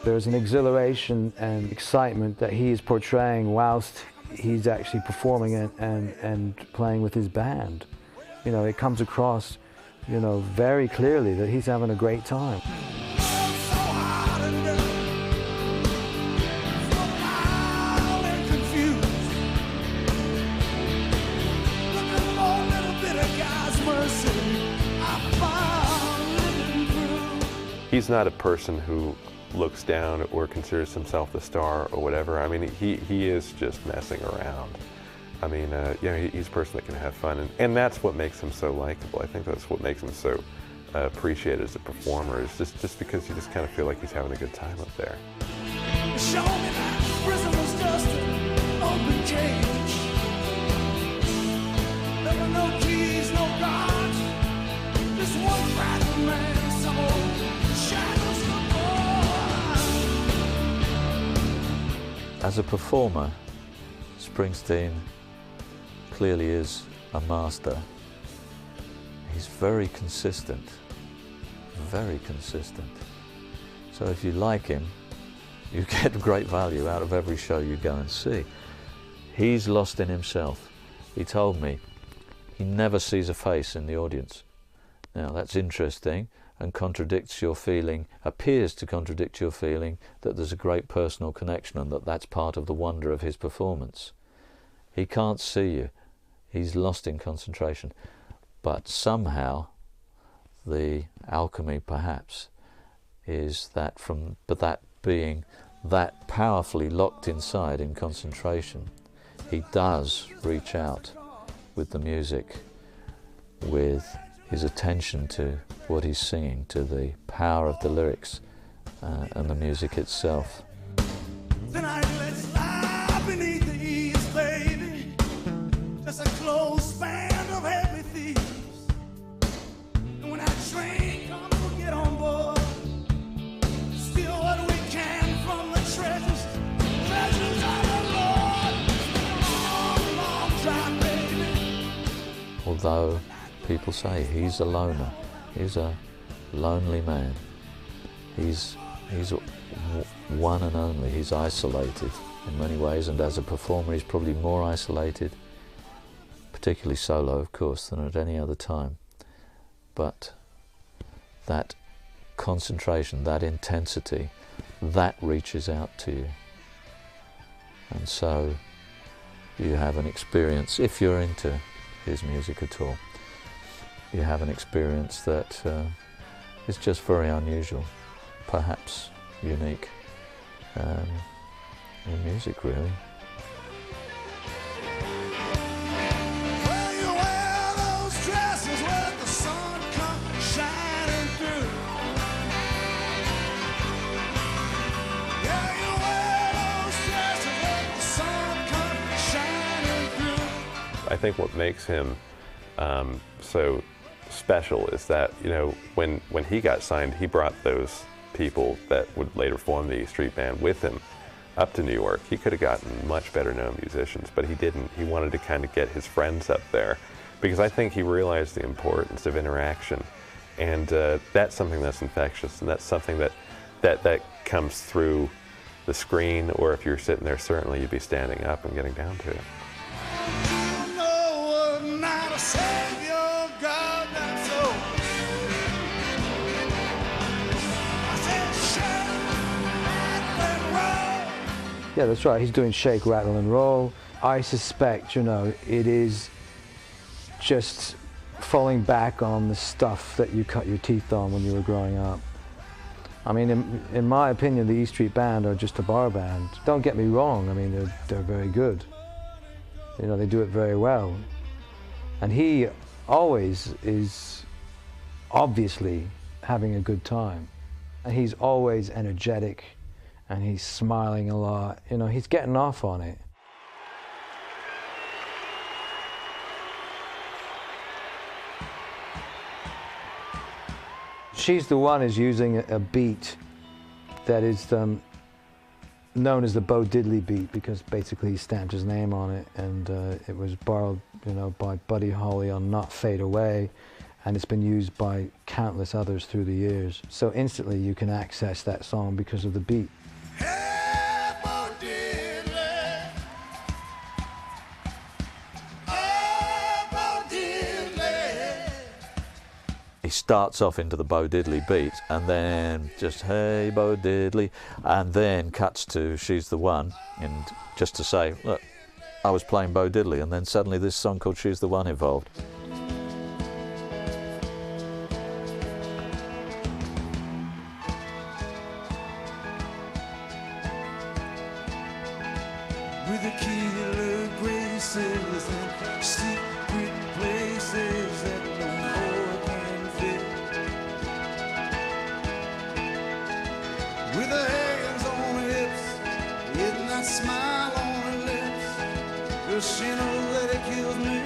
There's an exhilaration and excitement that he is portraying whilst he's actually performing it and playing with his band. You know, it comes across, you know, very clearly that he's having a great time. He's not a person who looks down or considers himself the star or whatever. I mean, he is just messing around. I mean, you know, he's a person that can have fun, and that's what makes him so likable. I think that's what makes him so appreciated as a performer, is just because you just kind of feel like he's having a good time up there. Prison was just an open cage. There were no keys, no guards. This one rattled man, some old shadows As a performer, Springsteen clearly is a master. He's very consistent, very consistent. So if you like him, you get great value out of every show you go and see. He's lost in himself. He told me he never sees a face in the audience. Now that's interesting and contradicts your feeling, appears to contradict your feeling that there's a great personal connection and that that's part of the wonder of his performance. He can't see you. He's lost in concentration. But somehow the alchemy perhaps is that that being that powerfully locked inside in concentration, he does reach out with the music, with his attention to what he's singing, to the power of the lyrics and the music itself. Tonight let's lie beneath the eaves, baby. Just a close band of heavy thieves. And when that train comes, we'll get on board. Steal what we can from the treasures of the Lord. Long, long drive, baby. Although people say he's a loner, he's a lonely man. He's one and only. He's isolated in many ways, and as a performer he's probably more isolated, particularly solo of course, than at any other time. But that concentration, that intensity, that reaches out to you. And so you have an experience, if you're into his music at all, you have an experience that is just very unusual, perhaps unique in music, really. Well, you wear those dresses where the sun comes shining through. Yeah, you wear those dresses where the sun comes shining through. I think what makes him so special is that, you know, when he got signed, he brought those people that would later form the E Street Band with him up to New York. He could have gotten much better known musicians, but he didn't. He wanted to kind of get his friends up there because I think he realized the importance of interaction, and that's something that's infectious, and that's something that comes through the screen, or if you're sitting there, certainly you'd be standing up and getting down to it. Yeah, that's right. He's doing shake, rattle, and roll. I suspect, you know, it is just falling back on the stuff that you cut your teeth on when you were growing up. I mean, in my opinion, the E Street Band are just a bar band. Don't get me wrong. I mean, they're very good. You know, they do it very well. And he always is obviously having a good time. And he's always energetic. And he's smiling a lot. You know, he's getting off on it. She's the One is using a beat that is known as the Bo Diddley beat, because basically he stamped his name on it, and it was borrowed, you know, by Buddy Holly on Not Fade Away, and it's been used by countless others through the years. So instantly you can access that song because of the beat. Hey, Bo Diddley. Oh, Bo Diddley. He starts off into the Bo Diddley beat and then just, hey, Bo Diddley, and then cuts to She's the One, and just to say, look, I was playing Bo Diddley, and then suddenly this song called She's the One evolved. With the killer graces and secret places that no more can fit. With her hands on her hips, with that smile on her lips, 'cause she knows that it kills me.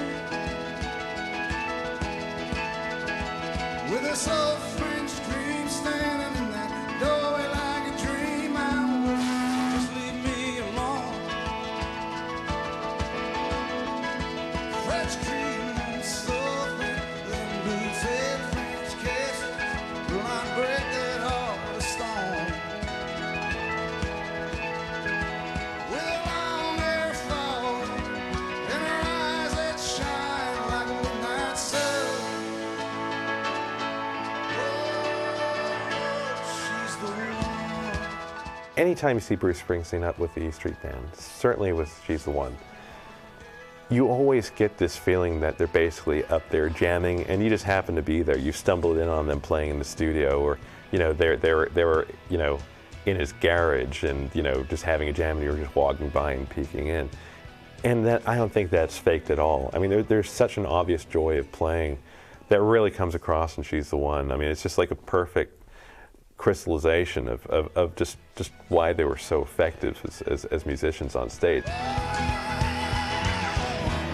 With a soft French cream standing in that doorway like a dream, I will just leave me alone. French cream, soft and them boots and French kisses will not break that heart of stone. With her long hair falling and her eyes that shine like a midnight sun. Oh, she's the one. Anytime you see Bruce Springsteen up with the E Street Band, certainly with She's the One, you always get this feeling that they're basically up there jamming, and you just happen to be there. You stumbled in on them playing in the studio, or they were in his garage, and just having a jam, and you were just walking by and peeking in. And that, I don't think that's faked at all. I mean, there's such an obvious joy of playing that really comes across in She's the One. I mean, it's just like a perfect crystallization of just why they were so effective as musicians on stage.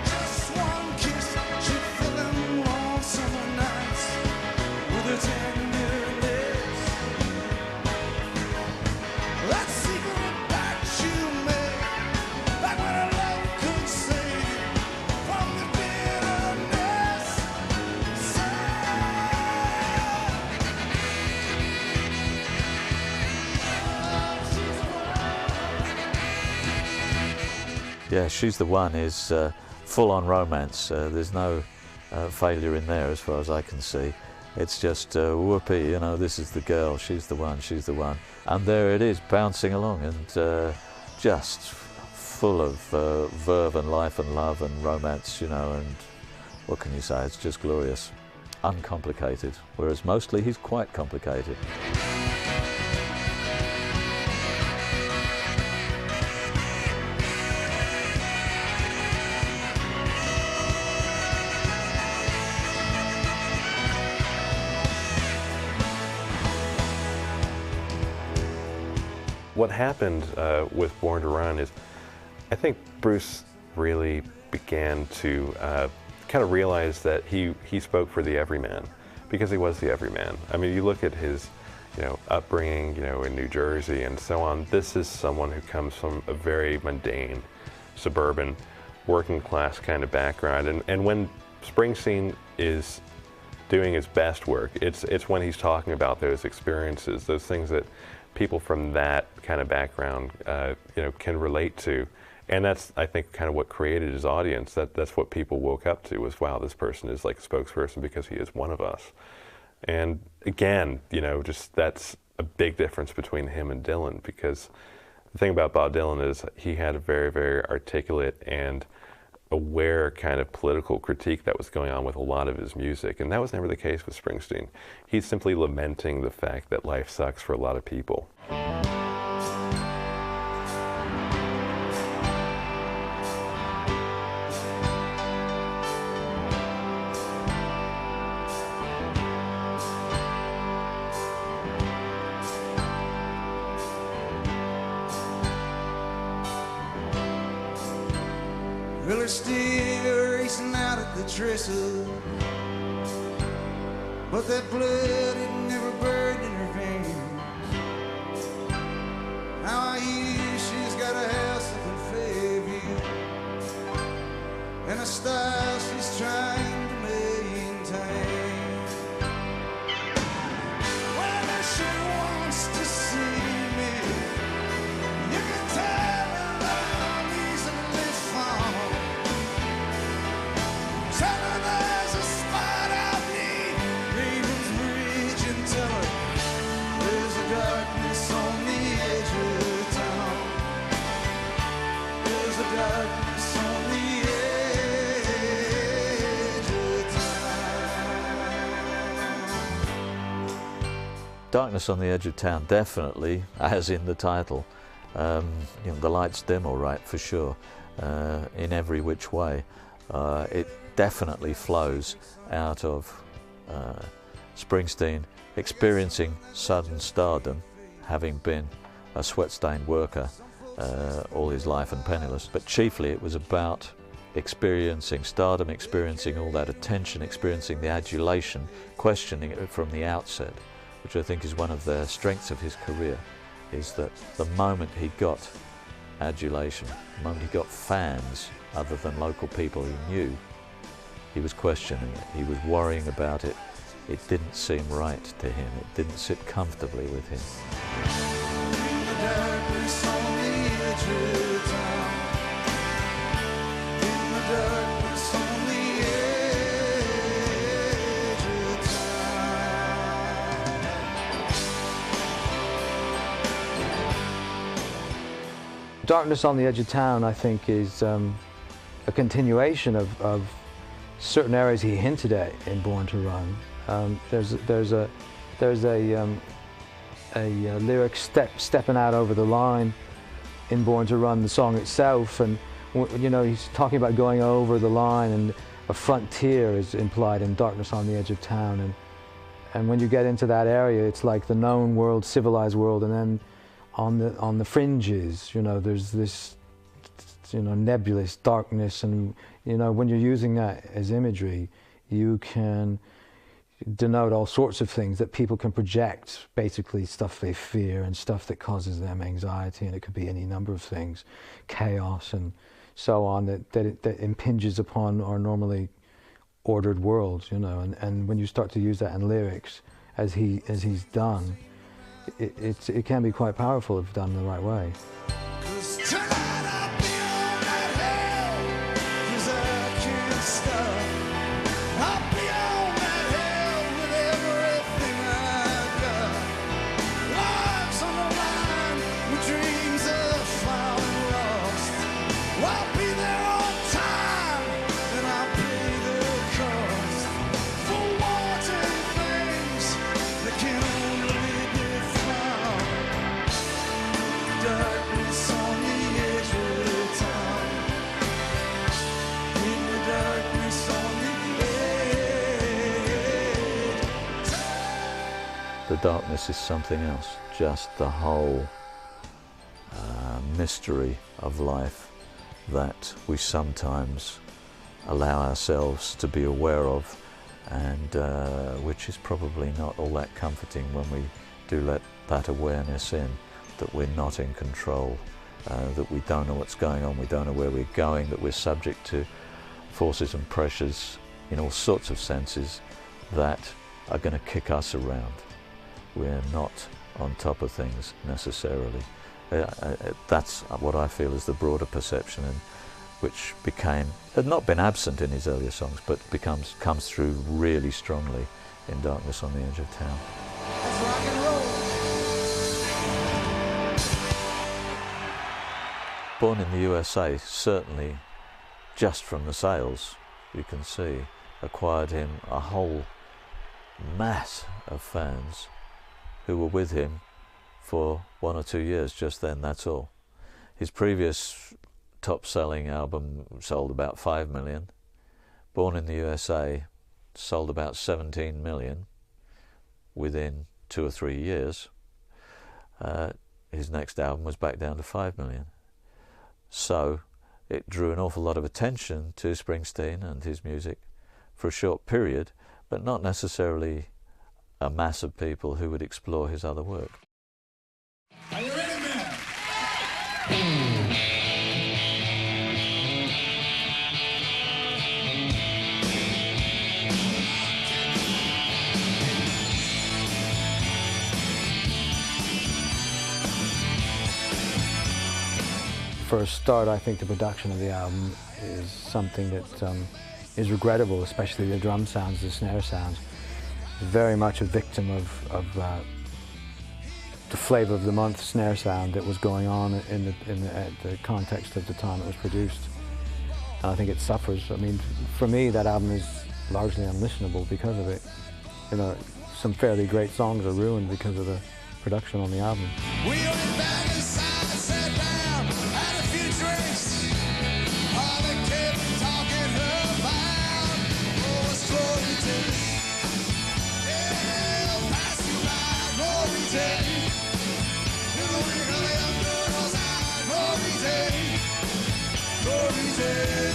Just one kiss, she fill them warm summer nights with her tenderness. That secret that you made, like when her love could save you from the bitterness. Yeah, She's the One is full-on romance. There's no failure in there as far as I can see. It's just whoopee, this is the girl, she's the one, and there it is, bouncing along, and just full of verve and life and love and romance, and what can you say, it's just glorious, uncomplicated, whereas mostly he's quite complicated. What happened with Born to Run is, I think Bruce really began to kind of realize that he spoke for the everyman, because he was the everyman. I mean, you look at his upbringing, in New Jersey and so on. This is someone who comes from a very mundane, suburban, working class kind of background. And when Springsteen is doing his best work, it's when he's talking about those experiences, those things that people from that kind of background, can relate to. And that's, I think, kind of what created his audience. That's what people woke up to, was, wow, this person is like a spokesperson because he is one of us. And again, just that's a big difference between him and Dylan, because the thing about Bob Dylan is he had a very, very articulate and aware kind of political critique that was going on with a lot of his music, and that was never the case with Springsteen. He's simply lamenting the fact that life sucks for a lot of people. Well, they're still racing out at the trestle, but that blood, it never burned in her veins. Now I hear she's got a house up in Fairview, and a style she's trying to maintain. Darkness on the Edge of Town, definitely, as in the title. You know, the lights dim, all right, for sure, in every which way. It definitely flows out of Springsteen experiencing sudden stardom, having been a sweat-stained worker all his life and penniless. But chiefly it was about experiencing stardom, experiencing all that attention, experiencing the adulation, questioning it from the outset, which I think is one of the strengths of his career, is that the moment he got adulation, the moment he got fans other than local people he knew, he was questioning it, he was worrying about it. It didn't seem right to him, it didn't sit comfortably with him. Darkness on the Edge of Town, I think, is a continuation of certain areas he hinted at in Born to Run. There's a lyric stepping out over the line in Born to Run, the song itself, and you know, he's talking about going over the line, and a frontier is implied in Darkness on the Edge of Town, and when you get into that area, it's like the known world, civilized world, and then on the fringes, you know, there's this, you know, nebulous darkness, and you know, when you're using that as imagery, you can denote all sorts of things that people can project, basically stuff they fear and stuff that causes them anxiety, and it could be any number of things, chaos and so on, that impinges upon our normally ordered world, you know, and when you start to use that in lyrics, as he's done, it can be quite powerful if done the right way. The darkness is something else, just the whole mystery of life that we sometimes allow ourselves to be aware of, and which is probably not all that comforting when we do let that awareness in, that we're not in control, that we don't know what's going on, we don't know where we're going, that we're subject to forces and pressures in all sorts of senses that are going to kick us around. We're not on top of things necessarily. That's what I feel is the broader perception, and which had not been absent in his earlier songs, but comes through really strongly in Darkness on the Edge of Town. Born in the U.S.A, certainly just from the sales, you can see, acquired him a whole mass of fans who were with him for 1 or 2 years just then, that's all. His previous top-selling album sold about 5 million. Born in the U.S.A sold about 17 million within 2 or 3 years. His next album was back down to 5 million. So it drew an awful lot of attention to Springsteen and his music for a short period, but not necessarily a mass of people who would explore his other work. Are you ready, man? For a start, I think the production of the album is something that is regrettable, especially the drum sounds, the snare sounds. Very much a victim of the flavor of the month snare sound that was going on in the context of the time it was produced. And I think it suffers. I mean, for me, that album is largely unlistenable because of it. You know, some fairly great songs are ruined because of the production on the album. We went back inside, sat down, had a few drinks. All they kept talking about was glory days. Yeah, pass you by, glory days. You know, we got the young girls out, glory days, glory days.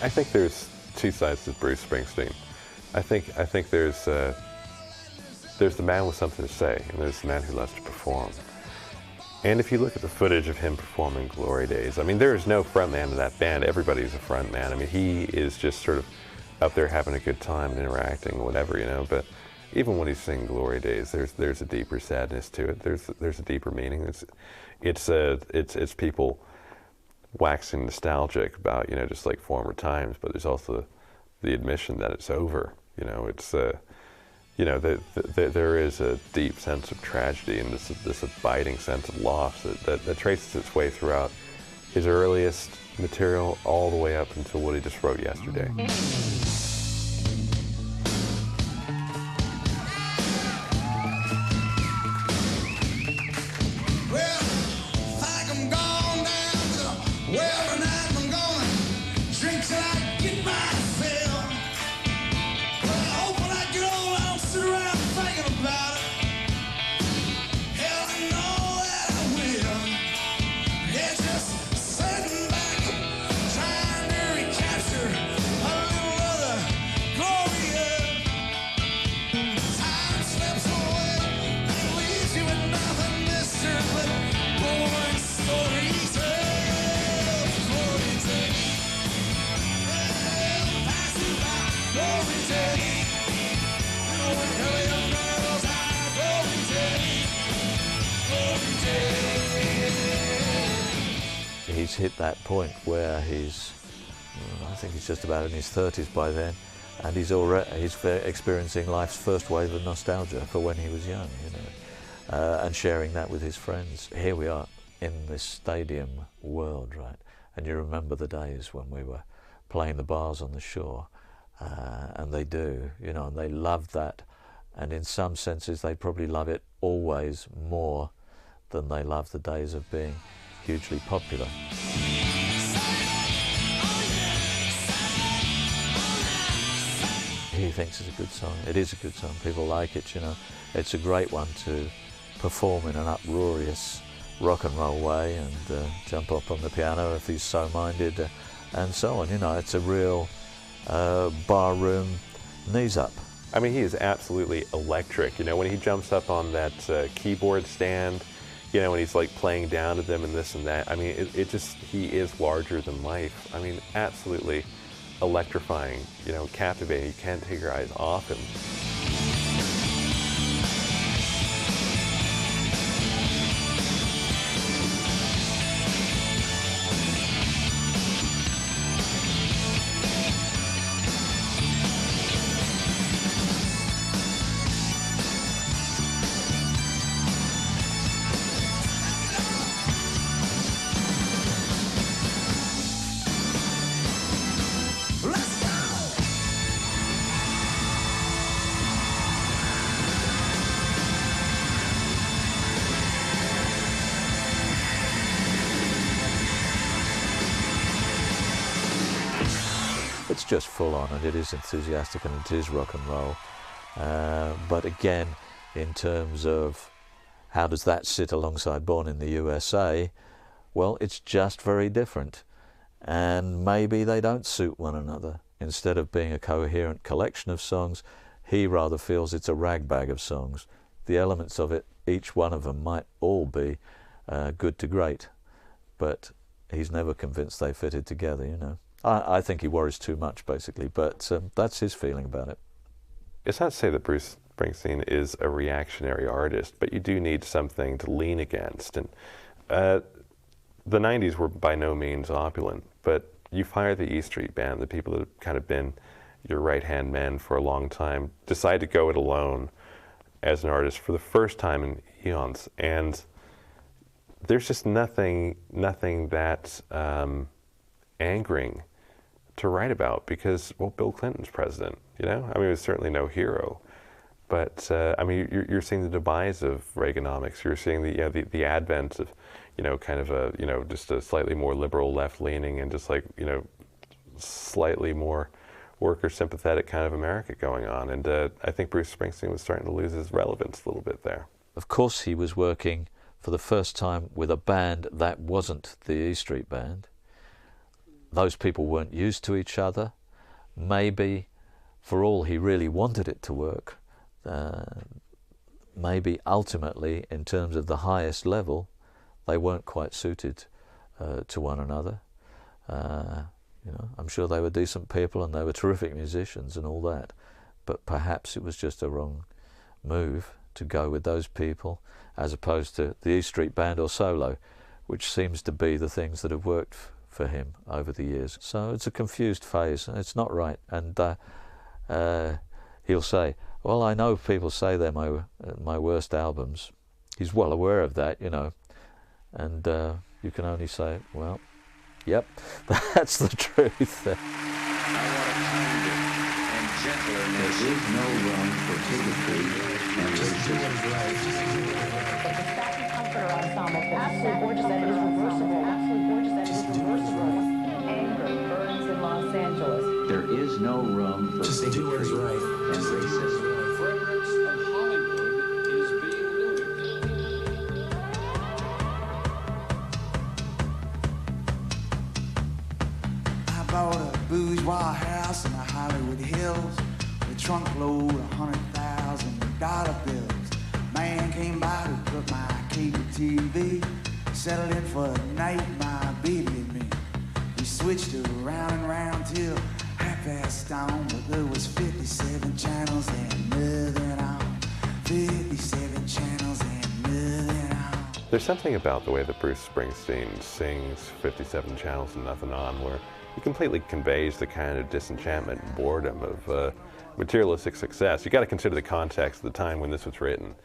I think there's two sides to Bruce Springsteen. I think there's the man with something to say, and there's the man who loves to perform. And if you look at the footage of him performing Glory Days, I mean, there is no front man to that band. Everybody's a front man. I mean, he is just sort of up there having a good time and interacting, whatever, you know. But even when he's singing Glory Days, there's a deeper sadness to it. There's a deeper meaning. It's people waxing nostalgic about, you know, just like former times, but there's also the admission that it's over. You know, it's you know, there is a deep sense of tragedy and this abiding sense of loss that traces its way throughout his earliest material all the way up until what he just wrote yesterday. He's hit that point where he's, I think he's just about in his 30s by then, and he's experiencing life's first wave of nostalgia for when he was young, you know, and sharing that with his friends. Here we are in this stadium world, right? And you remember the days when we were playing the bars on the shore, and they do, you know, and they love that, and in some senses they probably love it always more than they love the days of being hugely popular. He thinks it's a good song. It is a good song. People like it, you know. It's a great one to perform in an uproarious rock and roll way and jump up on the piano if he's so minded and so on. You know, it's a real barroom knees up. I mean, he is absolutely electric. You know, when he jumps up on that keyboard stand, you know, when he's like playing down to them and this and that. I mean, he is larger than life. I mean, absolutely electrifying, you know, captivating. You can't take your eyes off him. It's just full on, and it is enthusiastic, and it is rock and roll. But again, in terms of how does that sit alongside Born in the USA, well, it's just very different. And maybe they don't suit one another. Instead of being a coherent collection of songs, he rather feels it's a ragbag of songs. The elements of it, each one of them might all be good to great, but he's never convinced they fitted together, you know. I think he worries too much, basically, but that's his feeling about it. It's not to say that Bruce Springsteen is a reactionary artist, but you do need something to lean against. And the 90s were by no means opulent, but you fire the E Street Band, the people that have kind of been your right-hand men for a long time, decide to go it alone as an artist for the first time in eons. And there's just nothing that angering to write about because, well, Bill Clinton's president, you know? I mean, he was certainly no hero. But, I mean, you're seeing the demise of Reaganomics. You're seeing the advent of, you know, kind of a, you know, just a slightly more liberal left-leaning and just like, you know, slightly more worker sympathetic kind of America going on. And I think Bruce Springsteen was starting to lose his relevance a little bit there. Of course, he was working for the first time with a band that wasn't the E Street Band. Those people weren't used to each other. Maybe, for all he really wanted it to work, maybe ultimately, in terms of the highest level, they weren't quite suited to one another. You know, I'm sure they were decent people and they were terrific musicians and all that, but perhaps it was just a wrong move to go with those people as opposed to the E Street Band or solo, which seems to be the things that have worked for him over the years. So it's a confused phase. It's not right. And he'll say, well, I know people say they're my worst albums. He's well aware of that, you know. And you can only say, well, yep, that's the truth. There is no room for bigotry and racism. The Satin Comforter Ensemble, absolutely gorgeous, that it is reversible, absolutely gorgeous, that it is reversible. Anger burns in Los Angeles. There is no room for bigotry and racism. Fragrance of Hollywood is being looted. I bought a bourgeois house in the Hollywood Hills, with a trunk load of $100,000 bills. Man came by to put my cable TV, settled in for the night, my baby and me. We switched around and round till 1:30, but there was 57 channels and nothing on. 57 channels and nothing on. There's something about the way that Bruce Springsteen sings 57 channels and nothing on where he completely conveys the kind of disenchantment and boredom of materialistic success. You got to consider the context of the time when this was written.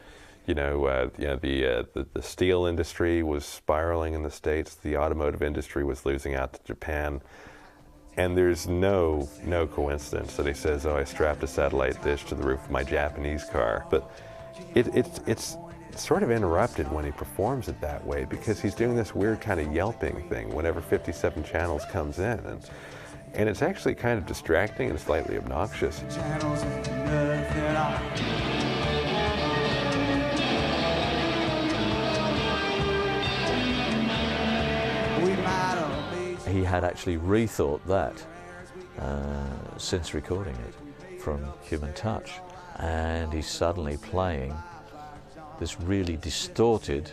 The steel industry was spiraling in the States. The automotive industry was losing out to Japan. And there's no coincidence that he says, oh, I strapped a satellite dish to the roof of my Japanese car. But it's sort of interrupted when he performs it that way because he's doing this weird kind of yelping thing whenever 57 channels comes in. And it's actually kind of distracting and slightly obnoxious. He had actually rethought that since recording it from Human Touch, and he's suddenly playing this really distorted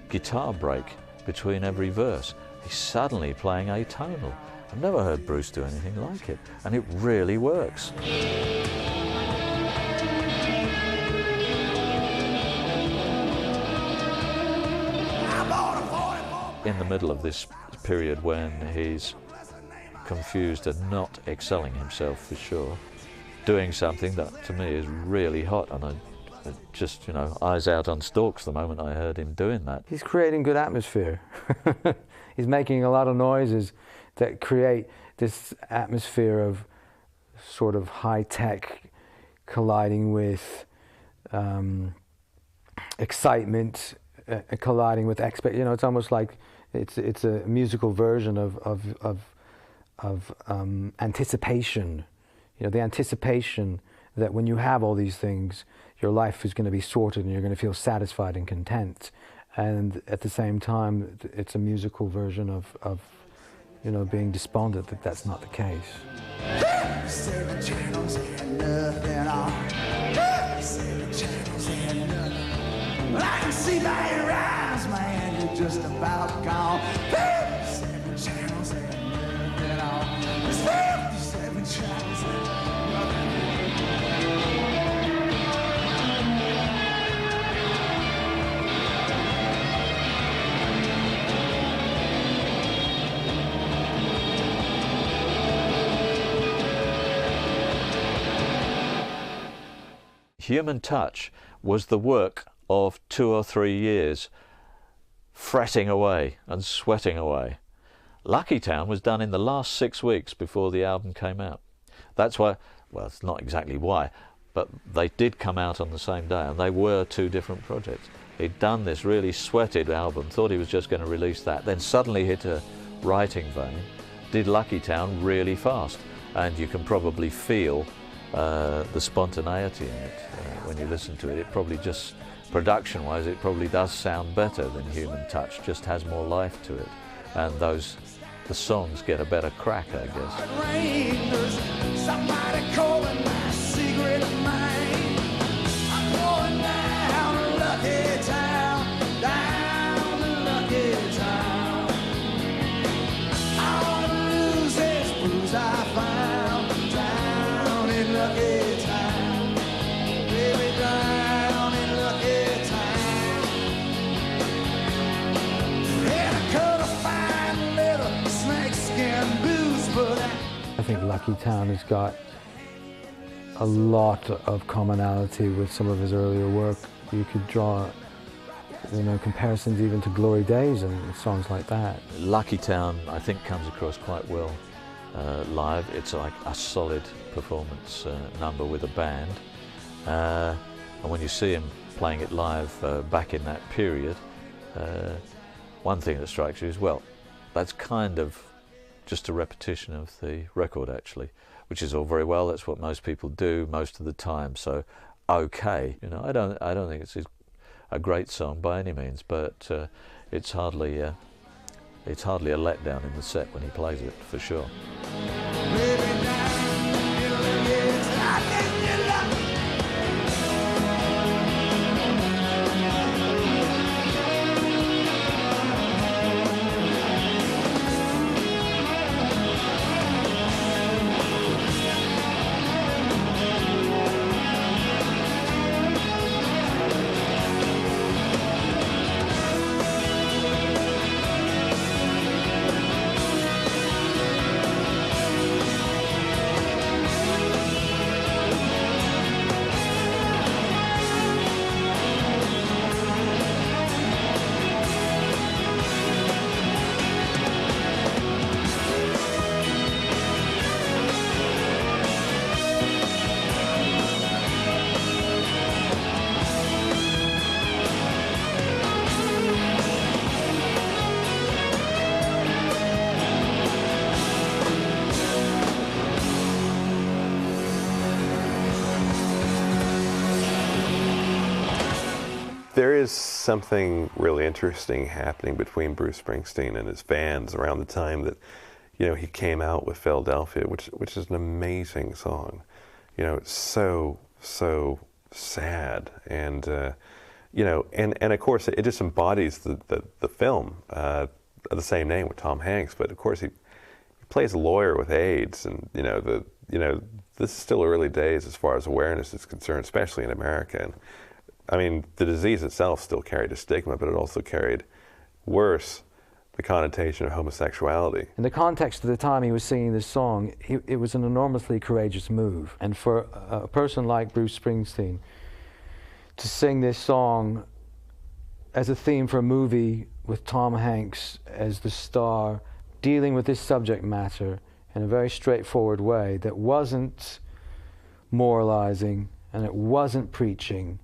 guitar break between every verse. He's suddenly playing atonal. I've never heard Bruce do anything like it, and it really works. In the middle of this period when he's confused and not excelling himself for sure, doing something that to me is really hot, and I just, you know, eyes out on stalks the moment I heard him doing that. He's creating good atmosphere. He's making a lot of noises that create this atmosphere of sort of high-tech colliding with excitement, colliding with you know, it's almost like it's a musical version of anticipation. You know, the anticipation that when you have all these things, your life is going to be sorted and you're going to feel satisfied and content. And at the same time, it's a musical version of you know, being despondent that that's not the case. 7 channels and nothing on. 7 channels and nothing. Well, I can see by your eyes, man, you're just about gone. 7 channels and nothing on. There's 57 channels and nothing. Human Touch was the work of 2 or 3 years fretting away and sweating away. Lucky Town was done in the last 6 weeks before the album came out. That's why, well, it's not exactly why, but they did come out on the same day, and they were two different projects. He'd done this really sweated album, thought he was just going to release that, then suddenly hit a writing vein, did Lucky Town really fast, and you can probably feel the spontaneity in it when you listen to it. It probably just, production-wise, it probably does sound better than Human Touch, just has more life to it, and the songs get a better crack, I guess. Somebody calling my secret of mine. I'm going down Lucky Town, down to Lucky Town. I want to lose this bruise I found down in Lucky Town, baby, down in Lucky Town. And I could have found a little snakeskin boots, but I think Lucky Town has got a lot of commonality with some of his earlier work. You could draw, comparisons even to Glory Days and songs like that. Lucky Town, I think, comes across quite well live. It's like a solid performance number with a band. And when you see him playing it live back in that period, one thing that strikes you is, well, that's kind of just a repetition of the record, actually, which is all very well. That's what most people do most of the time. So, okay, I don't think it's a great song by any means, but it's hardly a letdown in the set when he plays it, for sure. There is something really interesting happening between Bruce Springsteen and his fans around the time that, he came out with Philadelphia, which is an amazing song. It's so sad, and and of course it just embodies the film of the same name with Tom Hanks. But of course he plays a lawyer with AIDS, and this is still early days as far as awareness is concerned, especially in America. And I mean, the disease itself still carried a stigma, but it also carried, worse, the connotation of homosexuality. In the context of the time he was singing this song, it was an enormously courageous move. And for a person like Bruce Springsteen to sing this song as a theme for a movie with Tom Hanks as the star, dealing with this subject matter in a very straightforward way that wasn't moralizing and it wasn't preaching,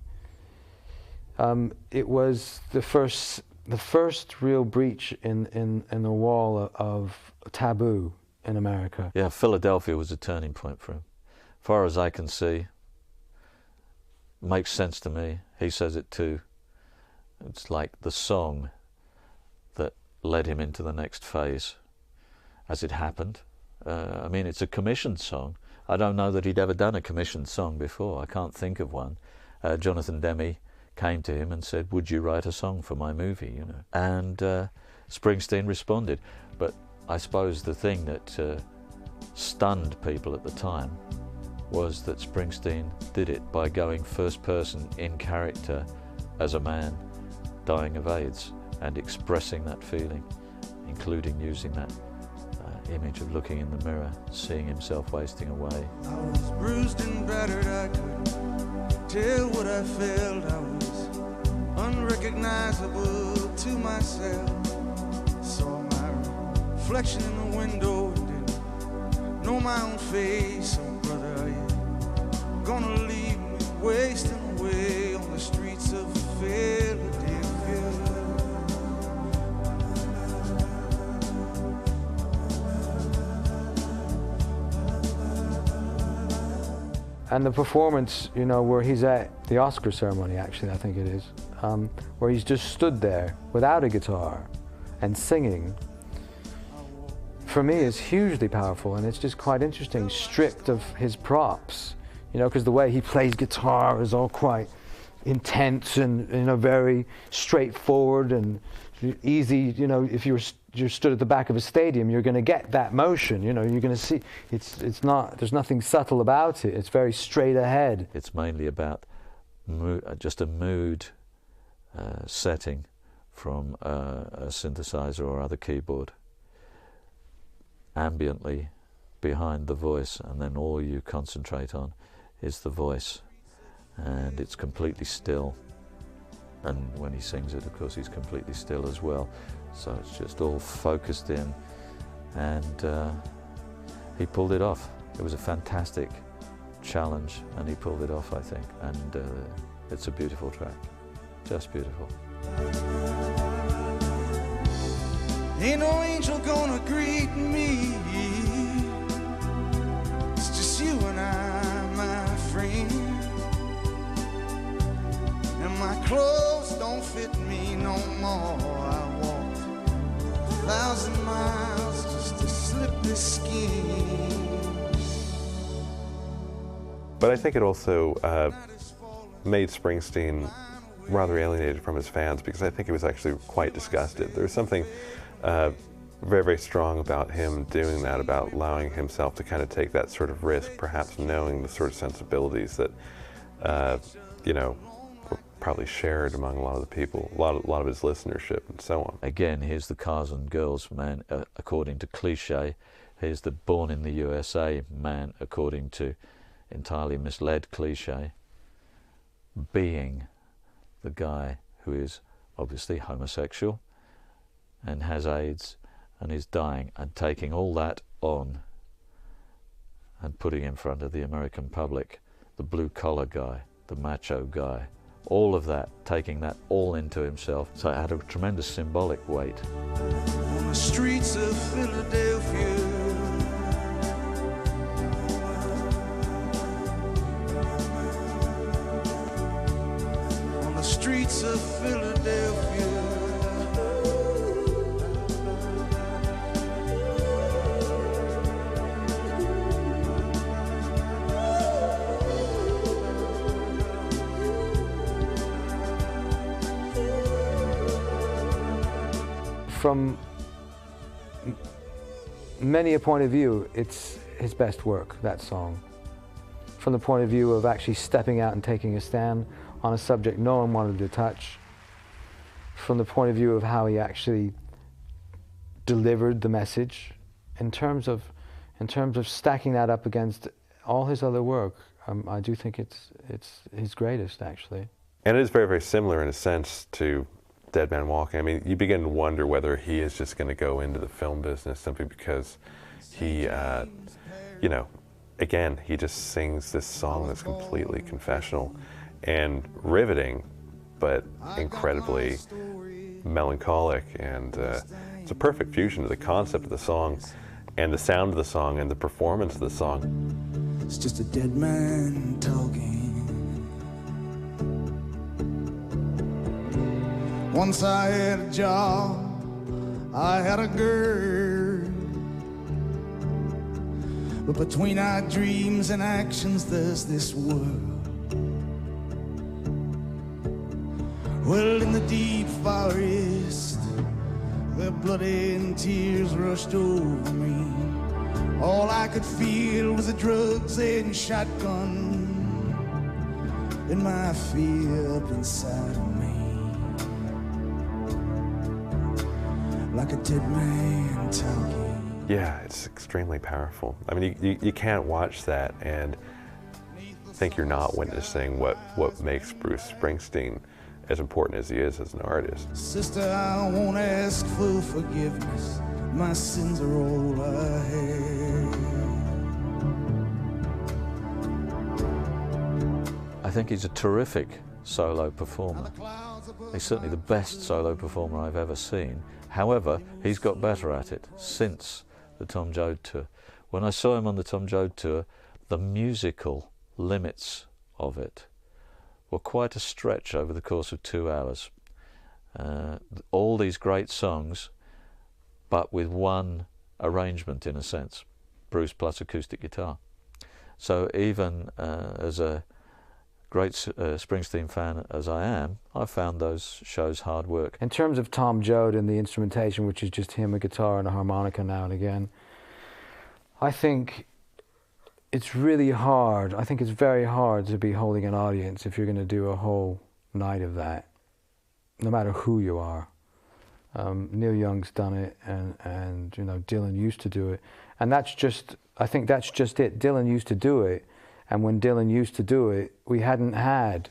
it was the first real breach in the wall of taboo in America. Yeah, Philadelphia was a turning point for him. As far as I can see, makes sense to me. He says it too. It's like the song that led him into the next phase, as it happened. I mean, it's a commissioned song. I don't know that he'd ever done a commissioned song before. I can't think of one. Jonathan Demme came to him and said, "Would you write a song for my movie?" And Springsteen responded. But I suppose the thing that stunned people at the time was that Springsteen did it by going first person in character as a man dying of AIDS and expressing that feeling, including using that image of looking in the mirror, seeing himself wasting away. I was bruised and battered, I couldn't tell what I felt. I was unrecognizable to myself. Saw my reflection in the window, didn't know my own face. Oh, brother, are you gonna leave me wasting away on the streets of Philadelphia? And the performance, you know, where he's at the Oscar ceremony, actually, I think it is, where he's just stood there without a guitar and singing, for me is hugely powerful, and it's just quite interesting, stripped of his props, you know, because the way he plays guitar is all quite intense and, you know, very straightforward and easy. You know, if you're stood at the back of a stadium, you're going to get that motion. You know, you're going to see it's not. There's nothing subtle about it. It's very straight ahead. It's mainly about just a mood setting from a synthesizer or other keyboard, ambiently behind the voice, and then all you concentrate on is the voice, and it's completely still. And when he sings it, of course, he's completely still as well. So it's just all focused in, and he pulled it off. It was a fantastic challenge, and he pulled it off, I think. And it's a beautiful track, just beautiful. Ain't no angel gonna greet me. It's just you and I, my friend. And my clothes don't fit me no more. I walked 1,000 miles just to slip this skin. But I think it also made Springsteen rather alienated from his fans, because I think he was actually quite disgusted. There was something very, very strong about him doing that, about allowing himself to kind of take that sort of risk, perhaps knowing the sort of sensibilities that, you know, were probably shared among a lot of the people, a lot of his listenership and so on. Again, here's the cars and girls man, according to cliche. Here's the born in the USA man, according to entirely misled cliche, being the guy who is obviously homosexual and has AIDS and is dying, and taking all that on and putting in front of the American public, the blue-collar guy, the macho guy, all of that, taking that all into himself. So it had a tremendous symbolic weight. On the streets of Philadelphia, on the streets of Philadelphia, from many a point of view, it's his best work, that song. From the point of view of actually stepping out and taking a stand on a subject no one wanted to touch. From the point of view of how he actually delivered the message. In terms of stacking that up against all his other work, I do think it's his greatest, actually. And it is very, very similar in a sense to Dead Man Walking. I mean, you begin to wonder whether he is just going to go into the film business simply because he, you know, again, he just sings this song that's completely confessional and riveting, but incredibly melancholic, and it's a perfect fusion of the concept of the song and the sound of the song and the performance of the song. it's just a dead man talking. Once I had a job, I had a girl, but between our dreams and actions there's this world. Well, in the deep forest, where blood and tears rushed over me, all I could feel was the drugs and shotgun and my fear up inside of me. Like a dead man talking. Yeah, it's extremely powerful. I mean, you can't watch that and think you're not witnessing what makes Bruce Springsteen as important as he is as an artist. Sister, I won't ask for forgiveness. my sins are all I have. I think he's a terrific solo performer. He's certainly the best solo performer I've ever seen. However, he's got better at it since the Tom Joad tour. When I saw him on the Tom Joad tour, the musical limits of it were quite a stretch over the course of 2 hours. All these great songs, but with one arrangement in a sense, Bruce plus acoustic guitar. So even as a great Springsteen fan as I am, I found those shows hard work. In terms of Tom Joad and the instrumentation, which is just him, a guitar and a harmonica now and again, I think it's really hard. I think it's very hard to be holding an audience if you're going to do a whole night of that, no matter who you are. Neil Young's done it, and you know, Dylan used to do it, and that's just, I think that's just it. Dylan used to do it, and when Dylan used to do it, we hadn't had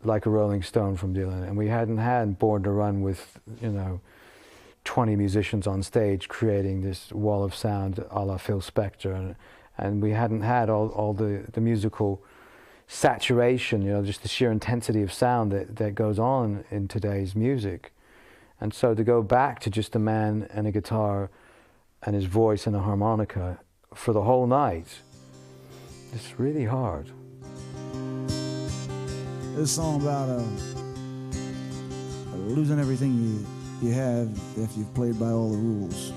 Like a Rolling Stone from Dylan, and we hadn't had Born to Run with, you know, 20 musicians on stage creating this wall of sound a la Phil Spector, and we hadn't had all the musical saturation, you know, just the sheer intensity of sound that goes on in today's music. And so to go back to just a man and a guitar and his voice and a harmonica for the whole night, it's really hard. This song about losing everything you have after you've played by all the rules.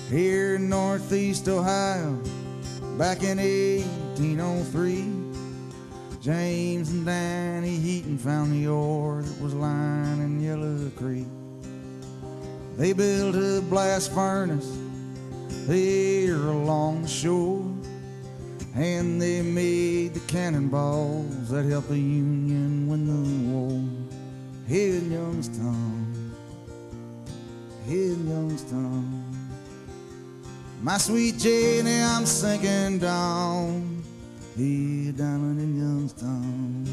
Here in Northeast Ohio, back in 1803, James and Danny Heaton found the ore that was lying in Yellow Creek. They built a blast furnace there along the shore, and they made the cannonballs that helped the Union win the war. Here in Youngstown, here in Youngstown, my sweet Jenny, I'm sinking down here down in Youngstown.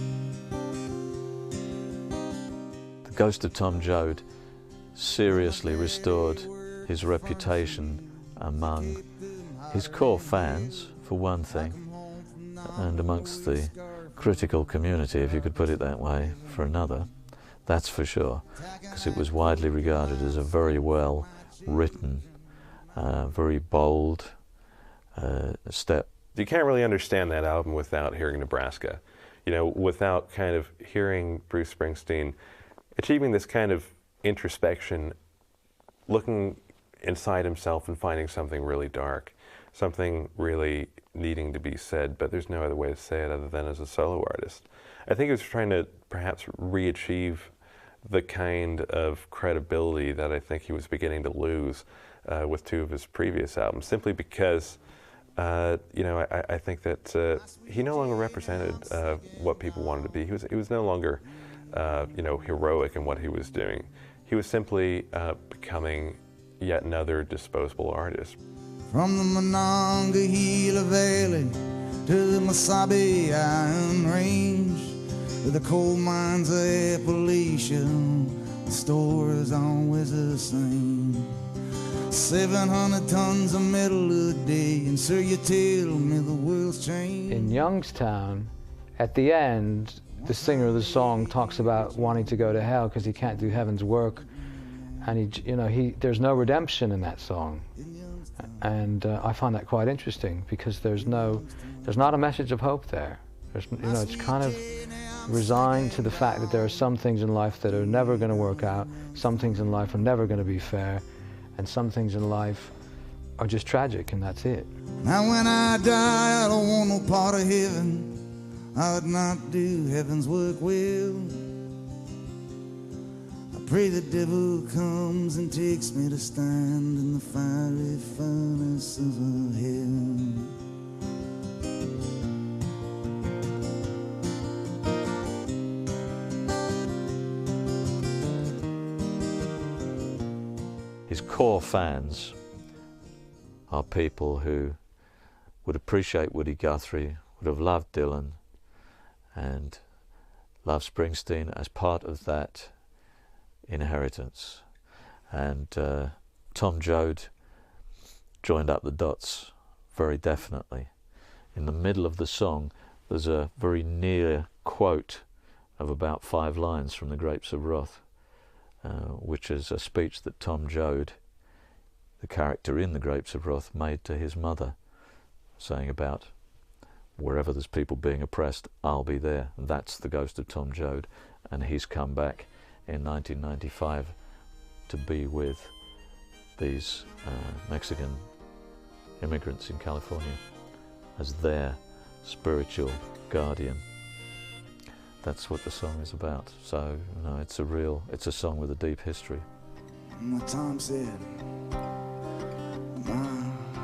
The ghost of Tom Joad seriously restored his reputation among his core fans, for one thing, and amongst the critical community, if you could put it that way, for another. That's for sure, because it was widely regarded as a very well written, very bold step. You can't really understand that album without hearing Nebraska. You know, without kind of hearing Bruce Springsteen achieving this kind of introspection, looking inside himself and finding something really dark, something really needing to be said, but there's no other way to say it other than as a solo artist. I think he was trying to perhaps re-achieve the kind of credibility that I think he was beginning to lose with two of his previous albums, simply because you know, I think that he no longer represented what people wanted to be. He was no longer you know, heroic in what he was doing. He was simply becoming yet another disposable artist. From the Monongahela Valley to the Mesabi Iron Range, to the coal mines of Appalachia, the story's always the same. 700 tons of metal a day, and so you tell me the world's changed. In Youngstown, at the end, the singer of the song talks about wanting to go to hell because he can't do heaven's work, and he, you know, there's no redemption in that song, and I find that quite interesting because there's not a message of hope there. You know, it's kind of resigned to the fact that there are some things in life that are never going to work out, some things in life are never going to be fair, and some things in life are just tragic, and that's it. Now when I die, I don't want no part of heaven. I would not do heaven's work well. I pray the devil comes and takes me to stand in the fiery furnaces of hell. His core fans are people who would appreciate Woody Guthrie, would have loved Dylan, and love Springsteen as part of that inheritance. And Tom Joad joined up the dots very definitely. In the middle of the song, there's a very near quote of about 5 lines from The Grapes of Wrath, which is a speech that Tom Joad, the character in The Grapes of Wrath, made to his mother, saying about, wherever there's people being oppressed, I'll be there. And that's the ghost of Tom Joad, and he's come back in 1995 to be with these Mexican immigrants in California as their spiritual guardian. That's what the song is about. So, you know, it's a song with a deep history. What Tom said,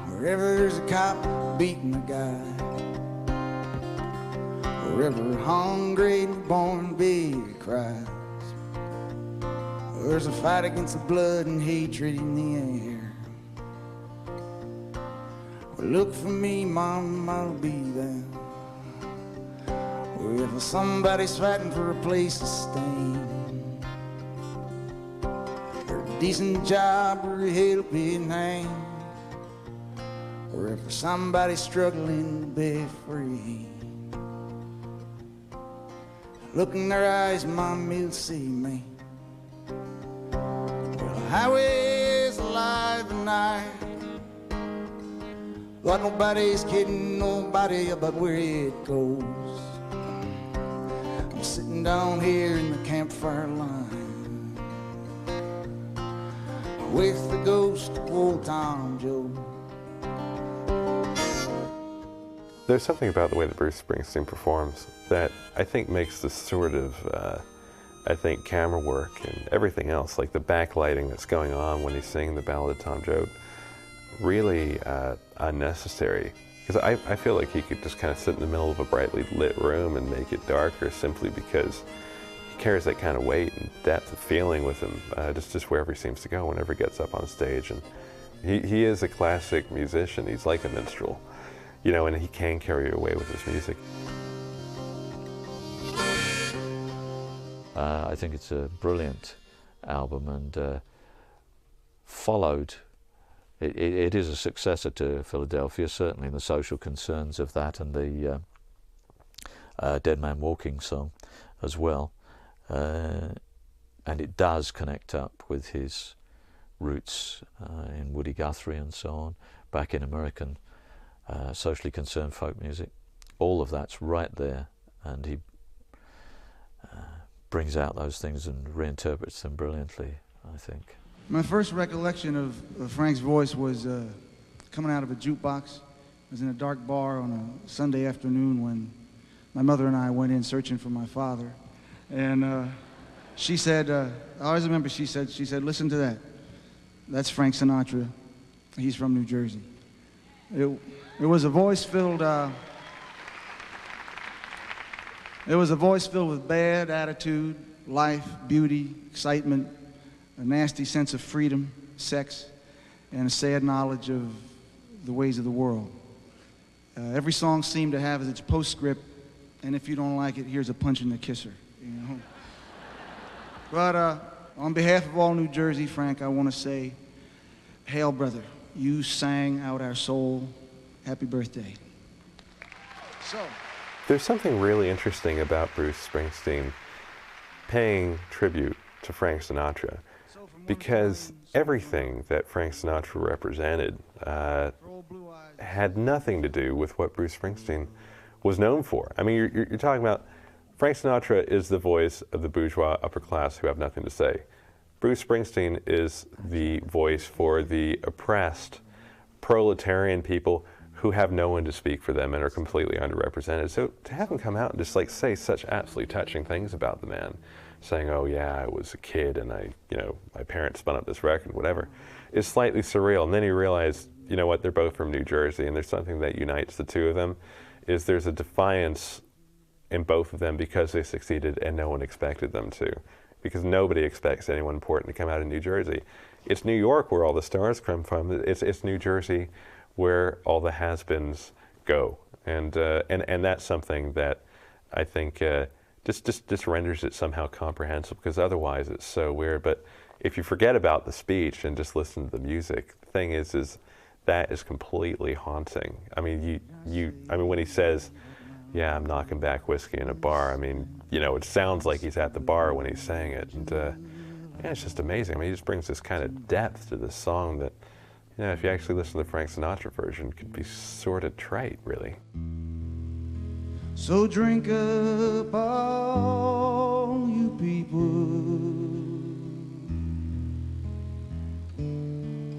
wherever there's a cop beating a guy, wherever a hungry born baby cries, there's a fight against the blood and hatred in the air. Well, look for me, Mom, I'll be there. Wherever somebody's fighting for a place to stand, or a decent job or a helping hand, wherever somebody's struggling to be free, look in their eyes, Mom, you'll see me. Well, the highway is alive at night, but nobody's kidding nobody about where it goes. I'm sitting down here in the campfire line with the ghost of old Tom Joad. There's something about the way that Bruce Springsteen performs that I think makes this sort of, camera work and everything else, like the backlighting that's going on when he's singing the Ballad of Tom Joad, really unnecessary. Because I feel like he could just kind of sit in the middle of a brightly lit room and make it darker simply because he carries that kind of weight and depth of feeling with him, just wherever he seems to go, whenever he gets up on stage. And he is a classic musician. He's like a minstrel, you know, and he can carry you away with his music. I think it's a brilliant album, and followed, it is a successor to Philadelphia, certainly in the social concerns of that and the Dead Man Walking song as well. And it does connect up with his roots in Woody Guthrie and so on, back in American socially concerned folk music. All of that's right there, and he brings out those things and reinterprets them brilliantly, I think. My first recollection of Frank's voice was coming out of a jukebox. I was in a dark bar on a Sunday afternoon when my mother and I went in searching for my father. And she said, I always remember she said, listen to that. That's Frank Sinatra. He's from New Jersey. It was a voice filled with bad attitude, life, beauty, excitement, a nasty sense of freedom, sex, and a sad knowledge of the ways of the world. Every song seemed to have as its postscript, and if you don't like it, here's a punch in the kisser, you know. But on behalf of all New Jersey, Frank, I want to say, hail, brother. You sang out our soul. Happy birthday. So, there's something really interesting about Bruce Springsteen paying tribute to Frank Sinatra, because everything that Frank Sinatra represented had nothing to do with what Bruce Springsteen was known for. I mean, you're talking about Frank Sinatra is the voice of the bourgeois upper class who have nothing to say. Bruce Springsteen is the voice for the oppressed proletarian people who have no one to speak for them and are completely underrepresented. So to have him come out and just like say such absolutely touching things about the man, saying, oh yeah, I was a kid and my parents spun up this record, whatever, is slightly surreal. And then you realize, you know what, they're both from New Jersey, and there's something that unites the two of them, is there's a defiance in both of them because they succeeded and no one expected them to. Because nobody expects anyone important to come out of New Jersey. It's New York where all the stars come from. It's New Jersey where all the has-beens go. And that's something that I think just renders it somehow comprehensible, because otherwise it's so weird. But if you forget about the speech and just listen to the music, the thing is that is completely haunting. I mean, I mean, when he says, "Yeah, I'm knocking back whiskey in a bar," I mean, you know, it sounds like he's at the bar when he's saying it, and yeah, it's just amazing. I mean, he just brings this kind of depth to this song that, you know, if you actually listen to the Frank Sinatra version, could be sort of trite, really. So drink up, all you people.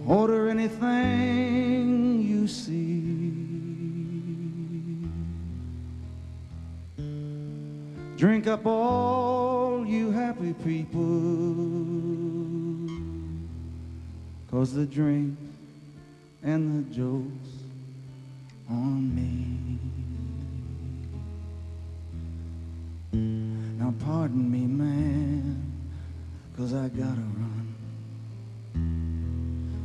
Order anything you see. Drink up, all you happy people. 'Cause the drink and the jokes on me. Now pardon me, man, 'cause I gotta run.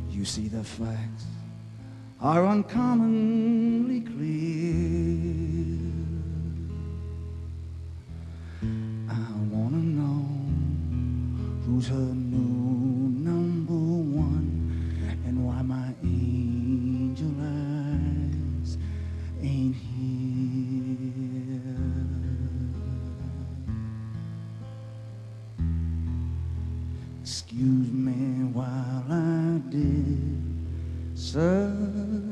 You see, the facts are uncommonly clear. I wanna know who's her new number one, and why my angel eyes ain't here. Excuse me while I did, sir.